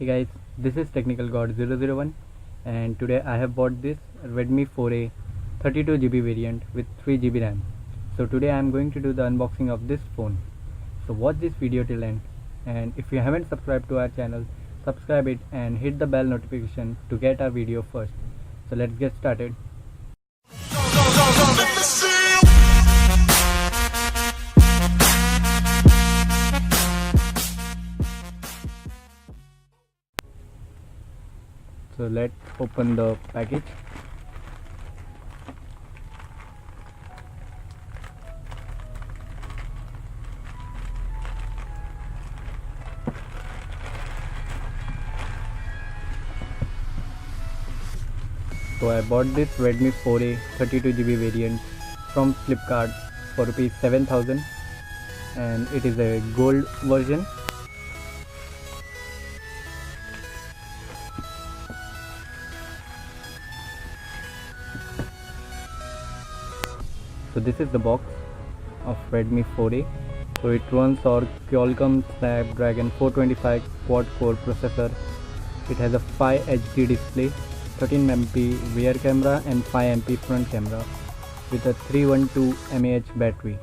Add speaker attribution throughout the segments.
Speaker 1: Hey guys, this is Technical God 001 and today I have bought this Redmi 4A 32GB variant with 3GB RAM. So today I am going to do the unboxing of this phone. So watch this video till end, and if you haven't subscribed to our channel, subscribe it and hit the bell notification to get our video first. So let's get started. So let's open the package. So I bought this Redmi 4A 32GB variant from Flipkart for Rs 7,000 and it is a gold version. So this is the box of Redmi 4A. So it runs our Qualcomm Snapdragon 425 quad-core processor. It has a 5 HD display, 13MP rear camera and 5MP front camera with a 312 mAh battery.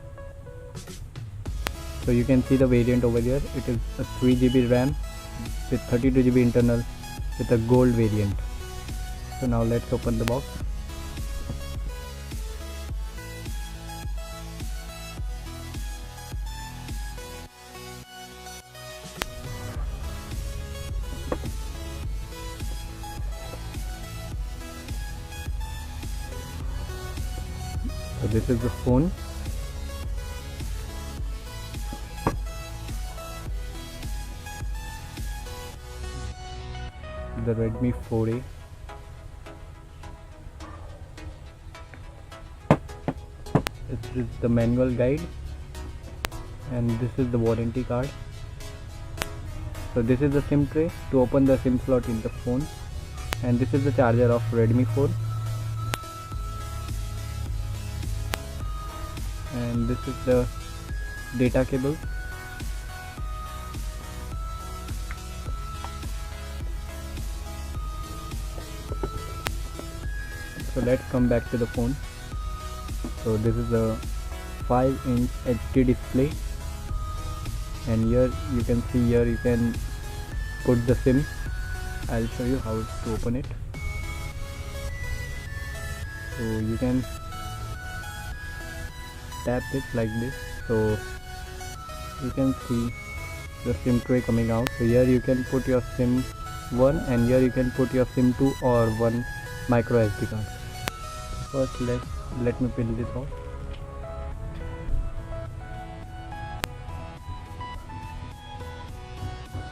Speaker 1: So you can see the variant over there. It is a 3GB RAM with 32GB internal with a gold variant. So now let's open the box. So this is the phone. The Redmi 4A. This is the manual guide and this is the warranty card. So this is the SIM tray to open the SIM slot in the phone, and this is the charger of Redmi phone. And this is the data cable. So let's come back to the phone. So this is a 5-inch HD display, and here you can see, here you can put the SIM. I'll show you how to open it. So you can tap it like this, so you can see the SIM tray coming out. So here you can put your SIM 1 and here you can put your SIM 2 or 1 micro SD card. First let me peel this off.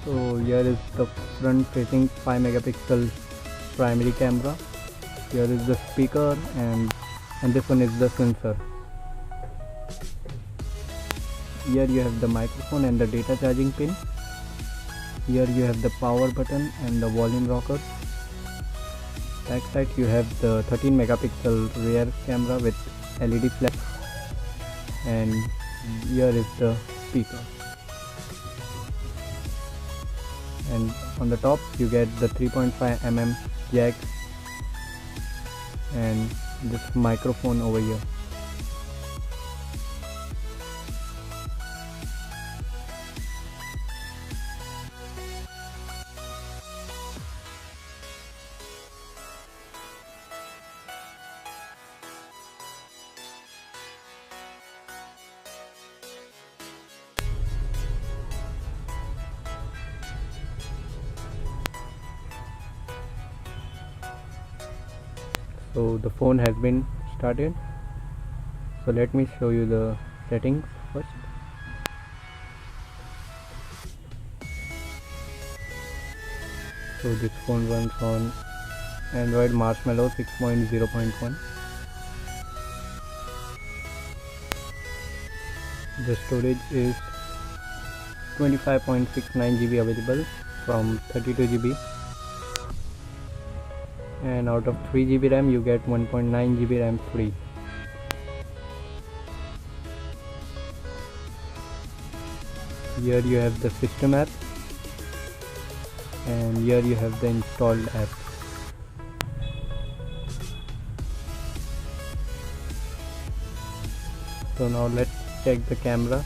Speaker 1: So here is the front facing 5 megapixel primary camera. Here is the speaker and this one is the sensor. Here you have the microphone and the data charging pin. Here you have the power button and the volume rocker. Back side you have the 13 megapixel rear camera with LED flash, and here is the speaker. And on the top you get the 3.5mm jack and this microphone over here. So the phone has been started. So let me show you the settings first. So this phone runs on Android Marshmallow 6.0.1. The storage is 25.69 GB available from 32 GB, and out of 3 GB RAM you get 1.9 GB RAM free. Here you have the system app, and here you have the installed app. So now let's check the camera.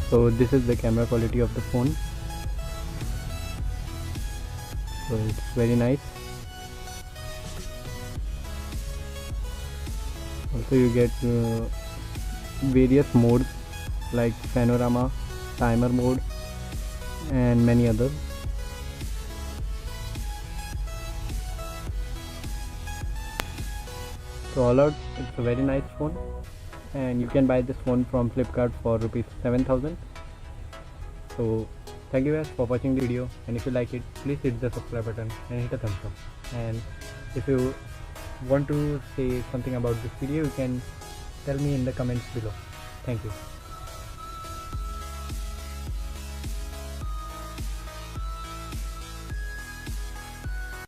Speaker 1: So this is the camera quality of the phone. So it's very nice. Also you get various modes like panorama, timer mode and many others. So all out, it's a very nice phone, and you can buy this phone from Flipkart for rupees 7,000. So thank you guys for watching the video, and if you like it, please hit the subscribe button and hit a thumbs up. And if you want to say something about this video, you can tell me in the comments below. Thank you.